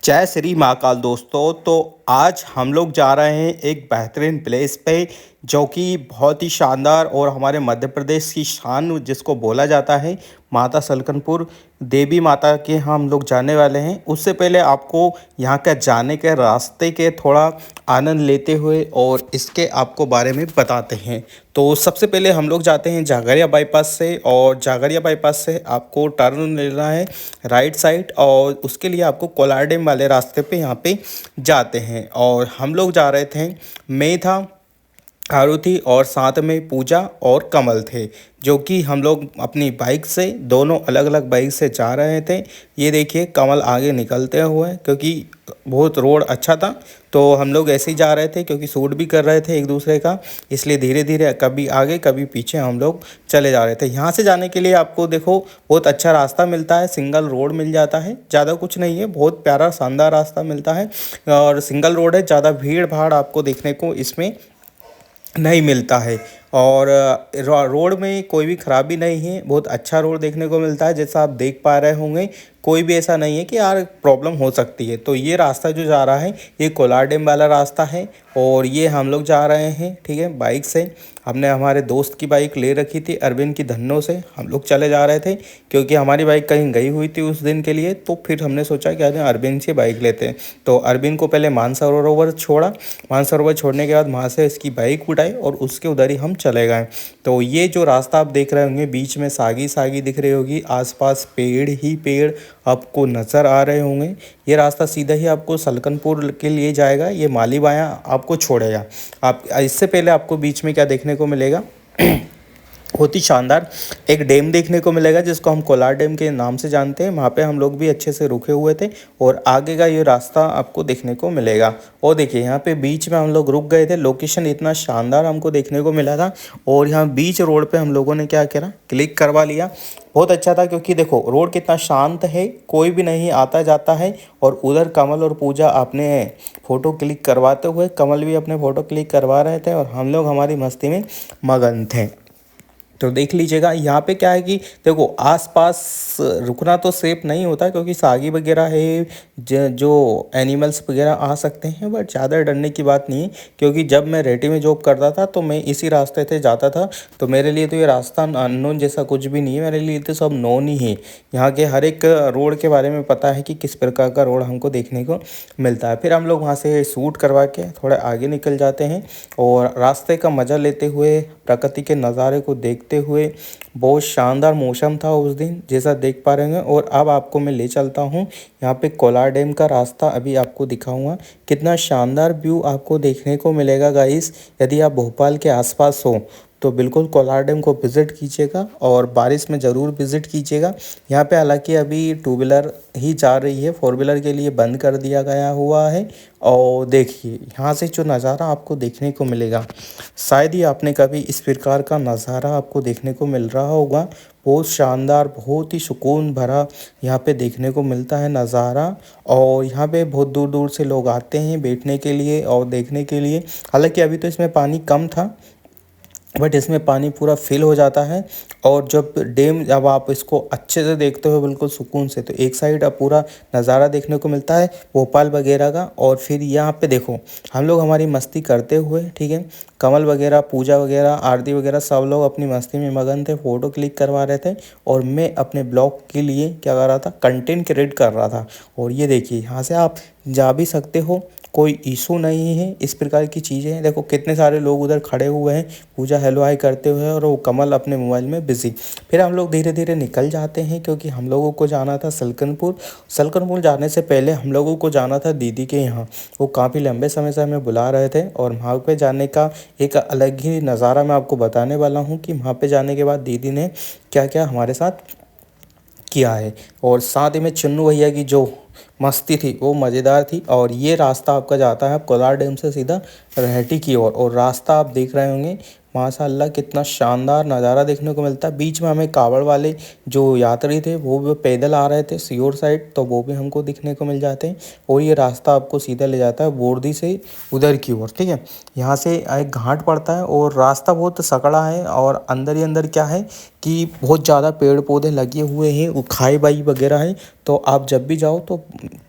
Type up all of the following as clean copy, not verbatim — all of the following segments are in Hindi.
जय श्री महाकाल दोस्तों। तो आज हम लोग जा रहे हैं एक बेहतरीन प्लेस पे, जो कि बहुत ही शानदार और हमारे मध्य प्रदेश की शान जिसको बोला जाता है, माता सलकनपुर देवी माता के यहाँ हम लोग जाने वाले हैं। उससे पहले आपको यहाँ का जाने के रास्ते के थोड़ा आनंद लेते हुए और इसके आपको बारे में बताते हैं। तो सबसे पहले हम लोग जाते हैं जागरिया बाईपास से, और जागरिया बाईपास से आपको टर्न लेना है राइट साइड, और उसके लिए आपको कोलार डैम वाले रास्ते पे यहाँ पे जाते हैं। और हम लोग जा रहे थे, मैं था, आरुथी और साथ में पूजा और कमल थे, जो कि हम लोग अपनी बाइक से दोनों अलग अलग बाइक से जा रहे थे। ये देखिए कमल आगे निकलते हुए, क्योंकि बहुत रोड अच्छा था तो हम लोग ऐसे ही जा रहे थे, क्योंकि शूट भी कर रहे थे एक दूसरे का, इसलिए धीरे धीरे कभी आगे कभी पीछे हम लोग चले जा रहे थे। यहाँ से जाने के लिए आपको देखो बहुत अच्छा रास्ता मिलता है, सिंगल रोड मिल जाता है, ज़्यादा कुछ नहीं है, बहुत प्यारा शानदार रास्ता मिलता है और सिंगल रोड है, ज़्यादा भीड़ भाड़ आपको देखने को इसमें नहीं मिलता है। और रोड में कोई भी ख़राबी नहीं है, बहुत अच्छा रोड देखने को मिलता है, जैसा आप देख पा रहे होंगे। कोई भी ऐसा नहीं है कि यार प्रॉब्लम हो सकती है। तो ये रास्ता जो जा रहा है ये कोलार डैम वाला रास्ता है, और ये हम लोग जा रहे हैं, ठीक है, बाइक से। हमने हमारे दोस्त की बाइक ले रखी थी अरविंद की धन्नो से, हम लोग चले जा रहे थे, क्योंकि हमारी बाइक कहीं गई हुई थी उस दिन के लिए। तो फिर हमने सोचा कि अरे अरविंद से बाइक लेते हैं। तो अरविंद को पहले मानसरोवर छोड़ा, मानसरोवर छोड़ने के बाद वहाँ से इसकी बाइक उठाई और उसके उधर ही हम चले गए। तो ये जो रास्ता आप देख रहे होंगे, बीच में सागी सागी दिख रही होगी, आसपास पेड़ ही पेड़ आपको नज़र आ रहे होंगे। ये रास्ता सीधा ही आपको सलकनपुर के लिए जाएगा, ये मालीबाया आपको छोड़ेगा। आप इससे पहले आपको बीच में क्या देखने को मिलेगा बहुत ही शानदार एक डैम देखने को मिलेगा, जिसको हम कोलार डैम के नाम से जानते हैं। वहाँ पे हम लोग भी अच्छे से रुके हुए थे, और आगे का ये रास्ता आपको देखने को मिलेगा। और देखिए यहाँ पे बीच में हम लोग रुक गए थे, लोकेशन इतना शानदार हमको देखने को मिला था। और यहाँ बीच रोड पे हम लोगों ने क्या करा, क्लिक करवा लिया। बहुत अच्छा था, क्योंकि देखो रोड कितना शांत है, कोई भी नहीं आता जाता है। और उधर कमल और पूजा अपने फ़ोटो क्लिक करवाते हुए, कमल भी अपने फ़ोटो क्लिक करवा रहे थे, और हम लोग हमारी मस्ती में मगन थे। तो देख लीजिएगा यहाँ पे क्या है कि देखो आसपास रुकना तो सेफ नहीं होता, क्योंकि सागी वगैरह है, जो एनिमल्स वगैरह आ सकते हैं, बट ज़्यादा डरने की बात नहीं है। क्योंकि जब मैं रेटी में जॉब करता था तो मैं इसी रास्ते से जाता था, तो मेरे लिए तो ये रास्ता अननोन जैसा कुछ भी नहीं है, मेरे लिए तो सब नोन ही है। यहाँ के हर एक रोड के बारे में पता है कि किस प्रकार का रोड हमको देखने को मिलता है। फिर हम लोग वहाँ से शूट करवा के थोड़ा आगे निकल जाते हैं, और रास्ते का मज़ा लेते हुए, प्रकृति के नज़ारे को देखते हुए। बहुत शानदार मौसम था उस दिन, जैसा देख पा रहे हैं। और अब आपको मैं ले चलता हूँ यहाँ पे कोलार डैम का रास्ता, अभी आपको दिखाऊंगा। कितना शानदार व्यू आपको देखने को मिलेगा गाइस। यदि आप भोपाल के आसपास हो तो बिल्कुल कोलार डैम को विज़िट कीजिएगा, और बारिश में ज़रूर विज़िट कीजिएगा। यहाँ पे हालांकि अभी टू व्हीलर ही जा रही है, फोर व्हीलर के लिए बंद कर दिया गया हुआ है। और देखिए यहाँ से जो नज़ारा आपको देखने को मिलेगा, शायद ही आपने कभी इस प्रकार का नज़ारा आपको देखने को मिल रहा होगा। बहुत शानदार, बहुत ही सुकून भरा यहाँ पे देखने को मिलता है नज़ारा। और यहाँ पे बहुत दूर दूर से लोग आते हैं बैठने के लिए और देखने के लिए। हालांकि अभी तो इसमें पानी कम था, बट इसमें पानी पूरा फिल हो जाता है। और जब आप इसको अच्छे से देखते हो बिल्कुल सुकून से, तो एक साइड अब पूरा नज़ारा देखने को मिलता है भोपाल वगैरह का। और फिर यहाँ पे देखो हम लोग हमारी मस्ती करते हुए, ठीक है, कमल वगैरह, पूजा वगैरह, आरती वगैरह, सब लोग अपनी मस्ती में मगन थे, फ़ोटो क्लिक करवा रहे थे। और मैं अपने ब्लॉग के लिए क्या कर रहा था, कंटेंट क्रिएट कर रहा था। और ये देखिए यहाँ से आप जा भी सकते हो, कोई इशू नहीं है। इस प्रकार की चीज़ें हैं, देखो कितने सारे लोग उधर खड़े हुए हैं, पूजा हेलो हाय करते हुए, और वो कमल अपने मोबाइल में बिजी। फिर हम लोग धीरे धीरे निकल जाते हैं, क्योंकि हम लोगों को जाना था सलकनपुर। सलकनपुर जाने से पहले हम लोगों को जाना था दीदी के यहाँ, वो काफ़ी लंबे समय से हमें बुला रहे थे। और वहाँ पे जाने का एक अलग ही नज़ारा मैं आपको बताने वाला हूँ, कि वहाँ पे जाने के बाद दीदी ने क्या क्या हमारे साथ किया है। और साथ ही में चुन्नू भैया की जो मस्ती थी वो मज़ेदार थी। और ये रास्ता आपका जाता है कोलार डैम से सीधा रहटी की ओर। और रास्ता आप देख रहे होंगे, माशाअल्लाह कितना शानदार नज़ारा देखने को मिलता है। बीच में हमें कावड़ वाले जो यात्री थे वो भी पैदल आ रहे थे सीहोर साइड, तो वो भी हमको दिखने को मिल जाते हैं। और ये रास्ता आपको सीधा ले जाता है बोरदी से उधर की ओर, ठीक है। यहाँ से एक घाट पड़ता है और रास्ता बहुत सकड़ा है, और अंदर ही अंदर क्या है कि बहुत ज़्यादा पेड़ पौधे लगे हुए हैं, वो खाई बाई वगैरह है। तो आप जब भी जाओ तो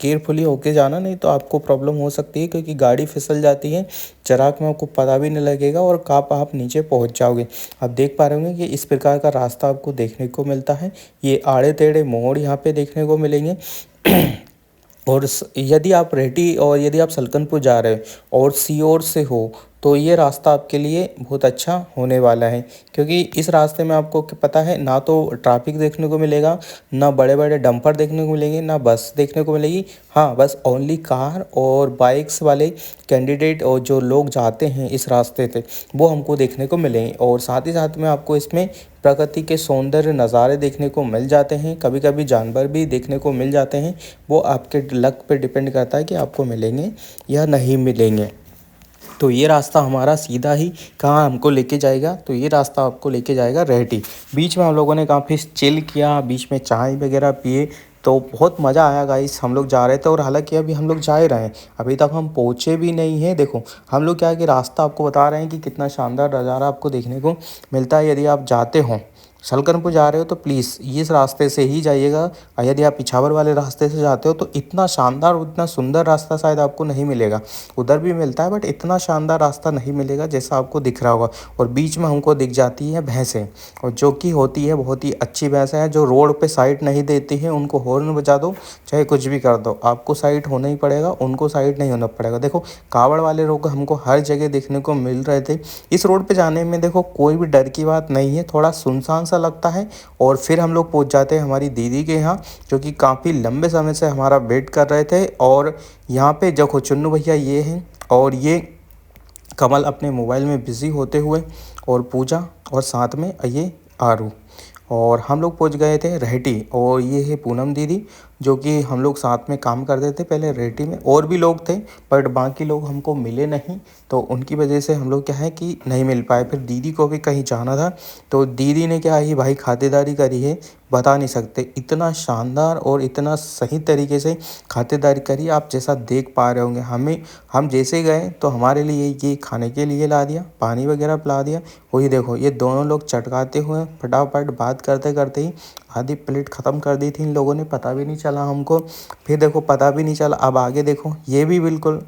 केयरफुली होके जाना, नहीं तो आपको प्रॉब्लम हो सकती है, क्योंकि गाड़ी फिसल जाती है चराक में, आपको पता भी नहीं लगेगा और कब आप नीचे पहुंच जाओगे। आप देख पा रहे होंगे कि इस प्रकार का रास्ता आपको देखने को मिलता है। ये आड़े टेढ़े मोड़ यहाँ पे देखने को मिलेंगे। और यदि आप रेहटी और यदि आप सलकनपुर जा रहे हो और सीहोर से हो, तो ये रास्ता आपके लिए बहुत अच्छा होने वाला है, क्योंकि इस रास्ते में आपको पता है ना तो ट्रैफिक देखने को मिलेगा, ना बड़े बड़े डंपर देखने को मिलेंगे, ना बस देखने को मिलेगी। हाँ, बस ओनली कार और बाइक्स वाले कैंडिडेट और जो लोग जाते हैं इस रास्ते से वो हमको देखने को मिलेंगे। और साथ ही साथ में आपको इसमें प्रकृति के सौंदर्य नज़ारे देखने को मिल जाते हैं, कभी कभी जानवर भी देखने को मिल जाते हैं। वो आपके लक पे डिपेंड करता है कि आपको मिलेंगे या नहीं मिलेंगे। तो ये रास्ता हमारा सीधा ही कहाँ हमको लेके जाएगा, तो ये रास्ता आपको लेके जाएगा रेहटी। बीच में हम लोगों ने काफ़ी चिल किया, बीच में चाय वगैरह पिए, तो बहुत मज़ा आया गाइस। हम लोग जा रहे थे और हालांकि अभी हम लोग जा ही रहे हैं, अभी तक हम पहुँचे भी नहीं हैं। देखो हम लोग क्या है कि रास्ता आपको बता रहे हैं कि कितना शानदार नज़ारा आपको देखने को मिलता है। यदि आप जाते हो सलकनपुर जा रहे हो तो प्लीज़ इस रास्ते से ही जाइएगा, और यदि आप पिछावर वाले रास्ते से जाते हो तो इतना शानदार उतना सुंदर रास्ता शायद आपको नहीं मिलेगा। उधर भी मिलता है बट इतना शानदार रास्ता नहीं मिलेगा जैसा आपको दिख रहा होगा। और बीच में हमको दिख जाती है भैंसें, और जो कि होती है बहुत ही अच्छी भैंसें हैं, जो रोड पे साइड नहीं देती हैं। उनको हॉर्न बजा दो चाहे कुछ भी कर दो, आपको साइड होना ही पड़ेगा, उनको साइड नहीं होना पड़ेगा। देखो कावड़ वाले लोग हमको हर जगह देखने को मिल रहे थे। इस रोड पे जाने में देखो कोई भी डर की बात नहीं है, थोड़ा सुनसान सा लगता है। और फिर हम लोग पहुंच जाते हैं हमारी दीदी के यहाँ, जो कि काफ़ी लंबे समय से हमारा वेट कर रहे थे। और यहाँ पे देखो चुन्नू भैया ये हैं, और ये कमल अपने मोबाइल में बिज़ी होते हुए, और पूजा, और साथ में ये आरू। और हम लोग पहुंच गए थे रेहटी। और ये है पूनम दीदी, जो कि हम लोग साथ में काम करते थे पहले रेहटी में। और भी लोग थे बट बाकी लोग हमको मिले नहीं, तो उनकी वजह से हम लोग क्या है कि नहीं मिल पाए। फिर दीदी को भी कहीं जाना था, तो दीदी ने क्या ही भाई खातिरदारी करी है, बता नहीं सकते। इतना शानदार और इतना सही तरीके से खातिरदारी करी, आप जैसा देख पा रहे होंगे। हम जैसे गए तो हमारे लिए ये खाने के लिए ला दिया, पानी वगैरह पिला दिया। वही देखो ये दोनों लोग चटकाते हुए फटाफट बात करते करते ही आधी प्लेट ख़त्म कर दी थी इन लोगों ने, पता भी नहीं चला हमको। फिर देखो पता भी नहीं चला, अब आगे देखो ये भी बिल्कुल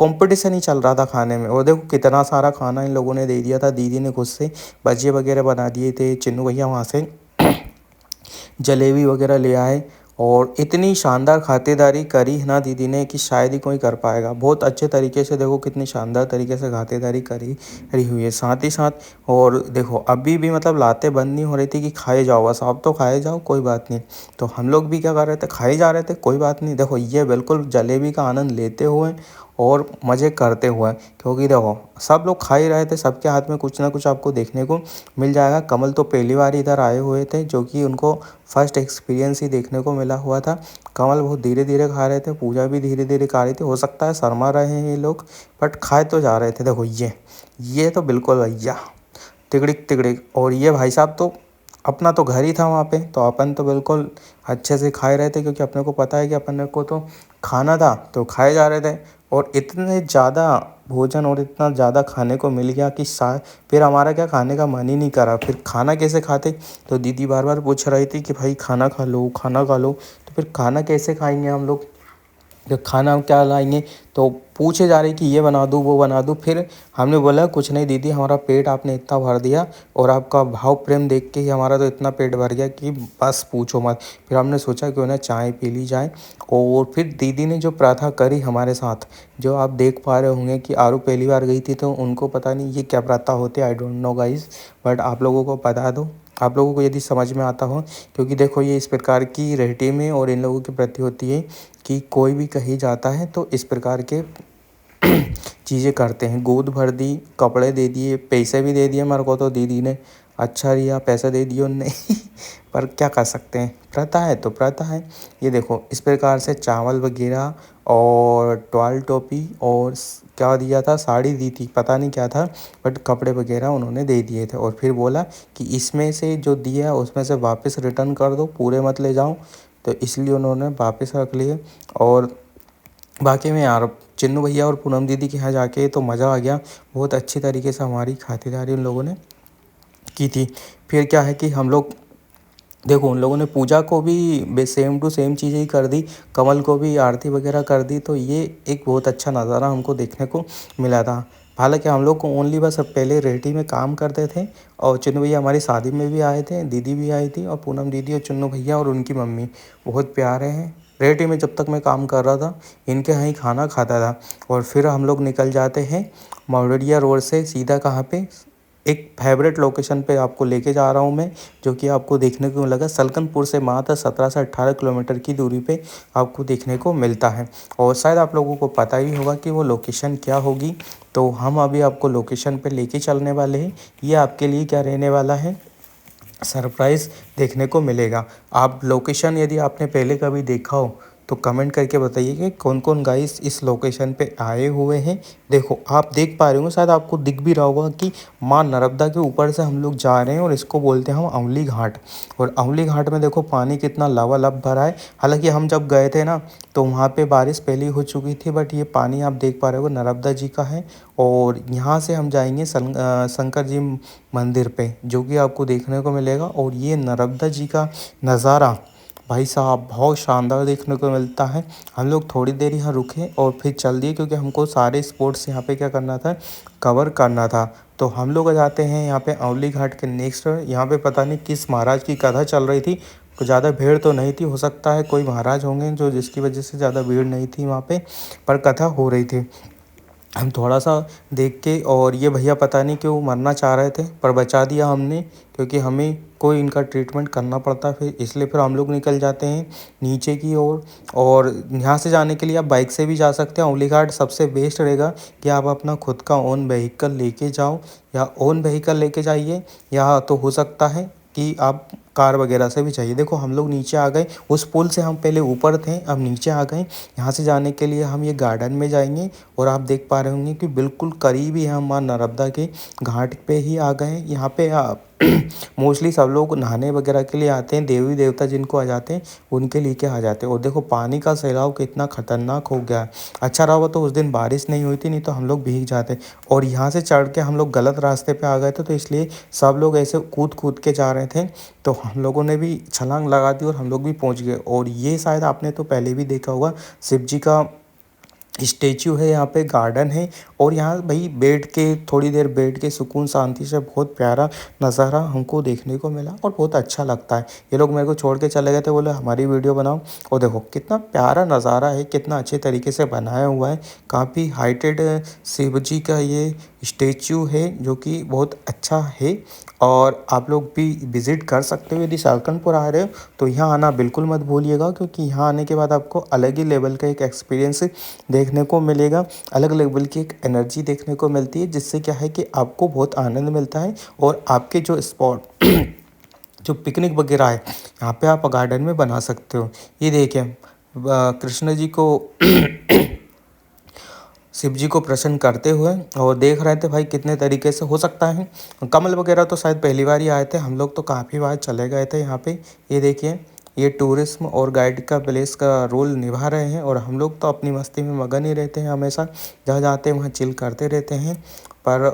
कंपटीशन ही चल रहा था खाने में। और देखो कितना सारा खाना इन लोगों ने दे दिया था। दीदी ने खुद से भजिए वगैरह बना दिए थे, चिन्नू भैया वहाँ से जलेबी वगैरह ले आए। और इतनी शानदार खातिरदारी करी है ना दीदी ने कि शायद ही कोई कर पाएगा। बहुत अच्छे तरीके से देखो कितनी शानदार तरीके से खातिरदारी करी करी हुई है। साथ ही साथ और देखो अभी भी मतलब लाते बंद नहीं हो रही थी कि खाए जाओ, बस आप तो खाए जाओ कोई बात नहीं। तो हम लोग भी क्या कर रहे थे, खाए जा रहे थे कोई बात नहीं। देखो ये बिल्कुल जलेबी का आनंद लेते हुए और मज़े करते हुए, क्योंकि देखो सब लोग खा ही रहे थे, सबके हाथ में कुछ ना कुछ आपको देखने को मिल जाएगा। कमल तो पहली बार इधर आए हुए थे, जो कि उनको फर्स्ट एक्सपीरियंस ही देखने को मिला हुआ था। कमल बहुत धीरे धीरे खा रहे थे, पूजा भी धीरे धीरे खा रही थी। हो सकता है शर्मा रहे हैं ये लोग, बट खाए तो जा रहे थे। देखो ये तो बिल्कुल भैया तिगड़िक तिगड़िक। और ये भाई साहब तो अपना तो घर ही था वहाँ पे, तो अपन तो बिल्कुल अच्छे से खाए रहे थे, क्योंकि अपने को पता है कि अपन को तो खाना था तो खाए जा रहे थे। और इतने ज़्यादा भोजन और इतना ज़्यादा खाने को मिल गया कि फिर हमारा क्या खाने का मन ही नहीं करा। फिर खाना कैसे खाते, तो दीदी बार बार पूछ रही थी कि भाई खाना खा लो खाना खा लो। तो फिर खाना कैसे खाएंगे हम लोग, तो खाना क्या लाएंगे, तो पूछे जा रही कि ये बना दूँ वो बना दूँ। फिर हमने बोला कुछ नहीं दीदी, हमारा पेट आपने इतना भर दिया और आपका भाव प्रेम देख के ही हमारा तो इतना पेट भर गया कि बस पूछो मत। फिर हमने सोचा क्यों ना चाय पी ली जाए। और फिर दीदी ने जो प्रथा करी हमारे साथ, जो आप देख पा रहे होंगे कि आरू पहली बार गई थी तो उनको पता नहीं ये क्या प्रथा होती है, I don't know guys, but आप लोगों को बता दो, आप लोगों को यदि समझ में आता हो। क्योंकि देखो ये इस प्रकार की रेहटी में और इन लोगों के प्रति होती है कि कोई भी कहीं जाता है तो इस प्रकार के चीज़ें करते हैं। गोद भर दी, कपड़े दे दिए, पैसे भी दे दिए मेरे को तो दीदी ने। अच्छा रिया, पैसा दे दियो उनने पर क्या कर सकते हैं, प्रथा है तो प्रथा है। ये देखो इस प्रकार से चावल वगैरह और टॉल टोपी और क्या दिया था, साड़ी दी थी, पता नहीं क्या था, बट कपड़े वगैरह उन्होंने दे दिए थे। और फिर बोला कि इसमें से जो दिया उसमें से वापस रिटर्न कर दो, पूरे मत ले जाओ। तो इसलिए उन्होंने वापस रख लिए। और बाकी में यार चिन्नू भैया और पूनम दीदी के यहाँ जाके तो मज़ा आ गया। बहुत अच्छी तरीके से हमारी खातिरदारी उन लोगों ने की थी। फिर क्या है कि हम लोग देखो उन लोगों ने पूजा को भी सेम टू सेम चीज़ें ही कर दी, कमल को भी आरती वगैरह कर दी। तो ये एक बहुत अच्छा नज़ारा हमको देखने को मिला था। हालांकि हम लोग को ओनली बस पहले रेडी में काम करते थे, और चुन्नू भैया हमारी शादी में भी आए थे, दीदी भी आई थी, और पूनम दीदी और चुन्नू भैया और उनकी मम्मी बहुत प्यारे हैं। रेडी में जब तक मैं काम कर रहा था इनके यहाँ ही खाना खाता था। और फिर हम लोग निकल जाते हैं मौड़िया रोड से सीधा कहाँ पे, एक फेवरेट लोकेशन पे आपको लेके जा रहा हूँ मैं, जो कि आपको देखने को मिलेगा सलकनपुर से मात्र 17 से 18 किलोमीटर की दूरी पे आपको देखने को मिलता है। और शायद आप लोगों को पता ही होगा कि वो लोकेशन क्या होगी। तो हम अभी आपको लोकेशन पे लेके चलने वाले हैं। ये आपके लिए क्या रहने वाला है, सरप्राइज़ देखने को मिलेगा। आप लोकेशन यदि आपने पहले कभी देखा हो तो कमेंट करके बताइए कि कौन कौन गाइस इस लोकेशन पे आए हुए हैं। देखो आप देख पा रहे होंगे, शायद आपको दिख भी रहा होगा कि माँ नर्मदा के ऊपर से हम लोग जा रहे हैं, और इसको बोलते हैं हम अमली घाट। और अमली घाट में देखो पानी कितना लबालब भरा है। हालांकि हम जब गए थे ना तो वहाँ पे बारिश पहले ही हो चुकी थी, बट ये पानी आप देख पा रहे हो नर्मदा जी का है। और यहाँ से हम जाएंगे शंकर जी मंदिर पे, जो कि आपको देखने को मिलेगा। और ये नर्मदा जी का नज़ारा भाई साहब बहुत शानदार देखने को मिलता है। हम लोग थोड़ी देर यहाँ रुके और फिर चल दिए, क्योंकि हमको सारे स्पॉट्स यहाँ पे क्या करना था, कवर करना था। तो हम लोग आ जाते हैं यहाँ पे अवली घाट के नेक्स्ट। यहाँ पे पता नहीं किस महाराज की कथा चल रही थी, तो ज़्यादा भीड़ तो नहीं थी, हो सकता है कोई महाराज होंगे जो जिसकी वजह से ज़्यादा भीड़ नहीं थी वहाँ पे, पर कथा हो रही थी। हम थोड़ा सा देख के, और ये भैया पता नहीं क्यों मरना चाह रहे थे, पर बचा दिया हमने, क्योंकि हमें कोई इनका ट्रीटमेंट करना पड़ता फिर, इसलिए फिर हम लोग निकल जाते हैं नीचे की ओर। और यहाँ से जाने के लिए आप बाइक से भी जा सकते हैं। अमली घाट सबसे बेस्ट रहेगा कि आप अपना खुद का ओन व्हीकल लेके जाओ, या ओन व्हीकल लेके जाइए, या तो हो सकता है कि आप कार वगैरह से भी चाहिए। देखो हम लोग नीचे आ गए, उस पुल से हम पहले ऊपर थे, अब नीचे आ गए। यहाँ से जाने के लिए हम ये गार्डन में जाएंगे, और आप देख पा रहे होंगे कि बिल्कुल करीब ही हम माँ नर्मदा के घाट पे ही आ गए हैं। यहाँ पे मोस्टली सब लोग नहाने वगैरह के लिए आते हैं, देवी देवता जिनको आ जाते हैं उनके लिए के आ जाते हैं। और देखो पानी का सैलाब कितना खतरनाक हो गया है। अच्छा रहा तो उस दिन बारिश नहीं हुई थी, नहीं तो हम लोग भीग जाते। और यहाँ से चढ़ के हम लोग गलत रास्ते पे आ गए थे, तो इसलिए सब लोग ऐसे कूद कूद के जा रहे थे, तो हम लोगों ने भी छलांग लगा दी और हम लोग भी पहुँच गए। और ये शायद आपने तो पहले भी देखा होगा, शिव जी का स्टेचू है, यहाँ पे गार्डन है। और यहाँ भाई बैठ के थोड़ी देर बैठ के सुकून शांति से बहुत प्यारा नज़ारा हमको देखने को मिला, और बहुत अच्छा लगता है। ये लोग मेरे को छोड़ के चले गए थे, बोले हमारी वीडियो बनाओ। और देखो कितना प्यारा नज़ारा है, कितना अच्छे तरीके से बनाया हुआ है। काफ़ी हाइटेड शिव जी का ये स्टेचू है, जो कि बहुत अच्छा है। और आप लोग भी विज़िट कर सकते हो, यदि सालकनपुर आ रहे हो तो यहाँ आना बिल्कुल मत भूलिएगा, क्योंकि यहाँ आने के बाद आपको अलग ही लेवल का एक एक्सपीरियंस देखने को मिलेगा। अलग लेवल की एक एनर्जी देखने को मिलती है, जिससे क्या है कि आपको बहुत आनंद मिलता है। और आपके जो स्पॉट जो पिकनिक वगैरह है यहाँ पे आप गार्डन में बना सकते हो। ये देखिए कृष्ण जी को शिव जी को प्रसन्न करते हुए, और देख रहे थे भाई कितने तरीके से हो सकता है। कमल वगैरह तो शायद पहली बार ही आए थे, हम लोग तो काफ़ी बार चले गए थे यहाँ पे। ये देखिए ये टूरिज्म और गाइड का प्लेस का रोल निभा रहे हैं, और हम लोग तो अपनी मस्ती में मगन ही रहते हैं हमेशा, जहाँ जाते हैं वहाँ चिल करते रहते हैं। पर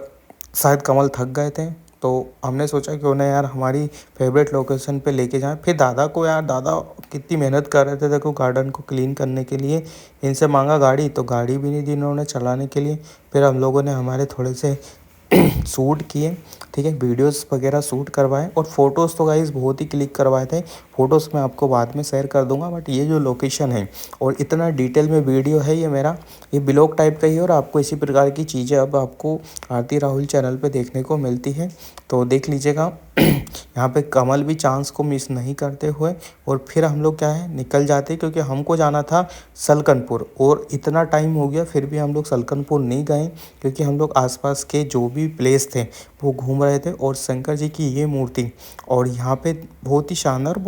शायद कमल थक गए थे, तो हमने सोचा क्यों ना यार हमारी फेवरेट लोकेशन पे लेके जाएं। फिर दादा को, यार दादा कितनी मेहनत कर रहे थे देखो गार्डन को क्लीन करने के लिए, इनसे मांगा गाड़ी तो गाड़ी भी नहीं दी इन्होंने चलाने के लिए। फिर हम लोगों ने हमारे थोड़े से शूट किए, ठीक है, वीडियोस वगैरह शूट करवाए, और फ़ोटोज़ तो गाइस बहुत ही क्लिक करवाए थे। फ़ोटोज़ मैं आपको बाद में शेयर कर दूंगा, बट ये जो लोकेशन है और इतना डिटेल में वीडियो है, ये मेरा ये ब्लॉग टाइप का ही है। और आपको इसी प्रकार की चीज़ें अब आपको आरती राहुल चैनल पे देखने को मिलती है, तो देख लीजिएगा। यहाँ पे कमल भी चांस को मिस नहीं करते हुए, और फिर हम लोग क्या है निकल जाते, क्योंकि हमको जाना था सलकनपुर, और इतना टाइम हो गया फिर भी हम लोग सलकनपुर नहीं गए, क्योंकि हम लोग आसपास के जो भी प्लेस थे वो घूम रहे थे और शंकर जी की ये मूर्ति और यहाँ पे बहुत ही शानदार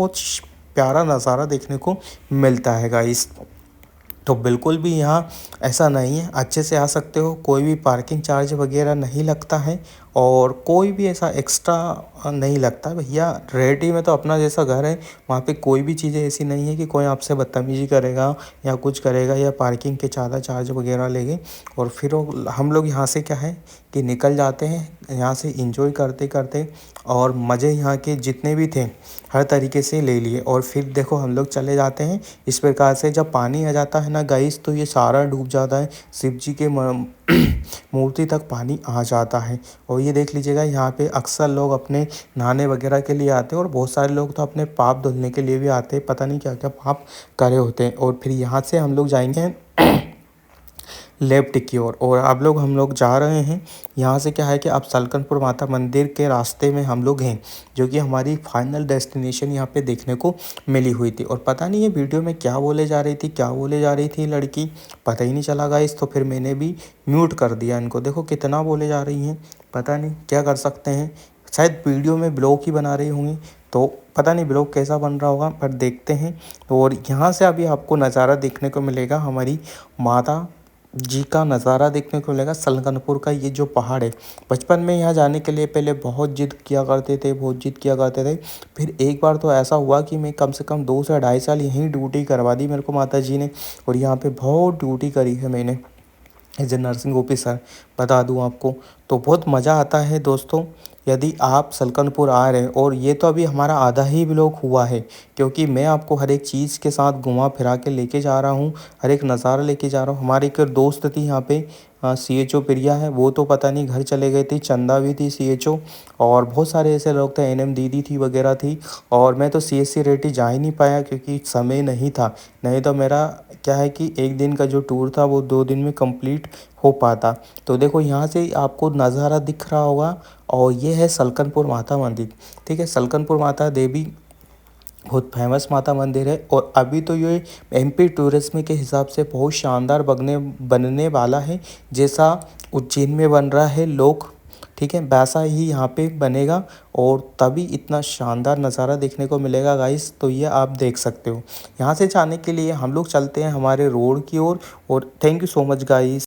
प्यारा नज़ारा देखने को मिलता है गाइस। तो बिल्कुल भी यहाँ ऐसा नहीं है, अच्छे से आ सकते हो, कोई भी पार्किंग चार्ज वगैरह नहीं लगता है और कोई भी ऐसा एक्स्ट्रा नहीं लगता भैया। रेडी में तो अपना जैसा घर है, वहाँ पे कोई भी चीज़ें ऐसी नहीं है कि कोई आपसे बदतमीजी करेगा या कुछ करेगा या पार्किंग के ज़्यादा चार्ज वगैरह लेंगे। और फिर हम लोग यहाँ से क्या है कि निकल जाते हैं यहाँ से इंजॉय करते करते और मज़े यहाँ के जितने भी थे हर तरीके से ले लिए। और फिर देखो हम लोग चले जाते हैं इस प्रकार से, जब पानी आ जाता है ना गाइस तो ये सारा डूब जाता है, शिव जी के मूर्ति तक पानी आ जाता है। और ये देख लीजिएगा यहाँ पे अक्सर लोग अपने नहाने वगैरह के लिए आते हैं और बहुत सारे लोग तो अपने पाप धुलने के लिए भी आते हैं, पता नहीं क्या क्या पाप करे होते हैं। और फिर यहाँ से हम लोग जाएंगे लेफ्ट की ओर और हम लोग जा रहे हैं। यहाँ से क्या है कि अब सलकनपुर माता मंदिर के रास्ते में हम लोग हैं, जो कि हमारी फाइनल डेस्टिनेशन यहाँ पे देखने को मिली हुई थी। और पता नहीं ये वीडियो में क्या बोले जा रही थी, क्या बोले जा रही थी लड़की, पता ही नहीं चला गाइस। तो फिर मैंने भी म्यूट कर दिया इनको। देखो कितना बोले जा रही हैं, पता नहीं क्या कर सकते हैं। शायद वीडियो में ब्लॉग ही बना रही होंगी, तो पता नहीं ब्लॉग कैसा बन रहा होगा, पर देखते हैं। और यहाँ से अभी आपको नज़ारा देखने को मिलेगा, हमारी माता जी का नज़ारा देखने को मिलेगा। सलकनपुर का ये जो पहाड़ है, बचपन में यहाँ जाने के लिए पहले बहुत जिद किया करते थे, बहुत जिद किया करते थे। फिर एक बार तो ऐसा हुआ कि मैं कम से कम 2 से ढाई साल यहीं ड्यूटी करवा दी मेरे को माता जी ने। और यहाँ पे बहुत ड्यूटी करी है मैंने एज ए नर्सिंग ऑफिसर, बता दूं आपको। तो बहुत मज़ा आता है दोस्तों यदि आप सलकनपुर आ रहे हैं। और ये तो अभी हमारा आधा ही व्लॉग हुआ है, क्योंकि मैं आपको हर एक चीज़ के साथ घुमा फिरा के लेके जा रहा हूँ, हर एक नज़ारा लेके जा रहा हूँ। हमारी एक दोस्त थी यहाँ पे CHO प्रिया है, वो तो पता नहीं घर चले गई थी। चंदा भी थी CHO, और बहुत सारे ऐसे लोग थे, NM दीदी थी वगैरह थी। और मैं तो CSC रेड्डी जा ही नहीं पाया क्योंकि समय नहीं था, नहीं तो मेरा क्या है कि एक दिन का जो टूर था वो 2 दिन में कंप्लीट हो पाता। तो देखो यहाँ से आपको नज़ारा दिख रहा होगा और ये है सलकनपुर माता मंदिर। ठीक है, सलकनपुर माता देवी बहुत फेमस माता मंदिर है। और अभी तो ये MP टूरिज्म के हिसाब से बहुत शानदार बनने वाला है, जैसा उज्जैन में बन रहा है लोग, ठीक है, वैसा ही यहाँ पे बनेगा। और तभी इतना शानदार नज़ारा देखने को मिलेगा गाइस। तो ये आप देख सकते हो। यहाँ से जाने के लिए हम लोग चलते हैं हमारे रोड की ओर। और thank you so much guys.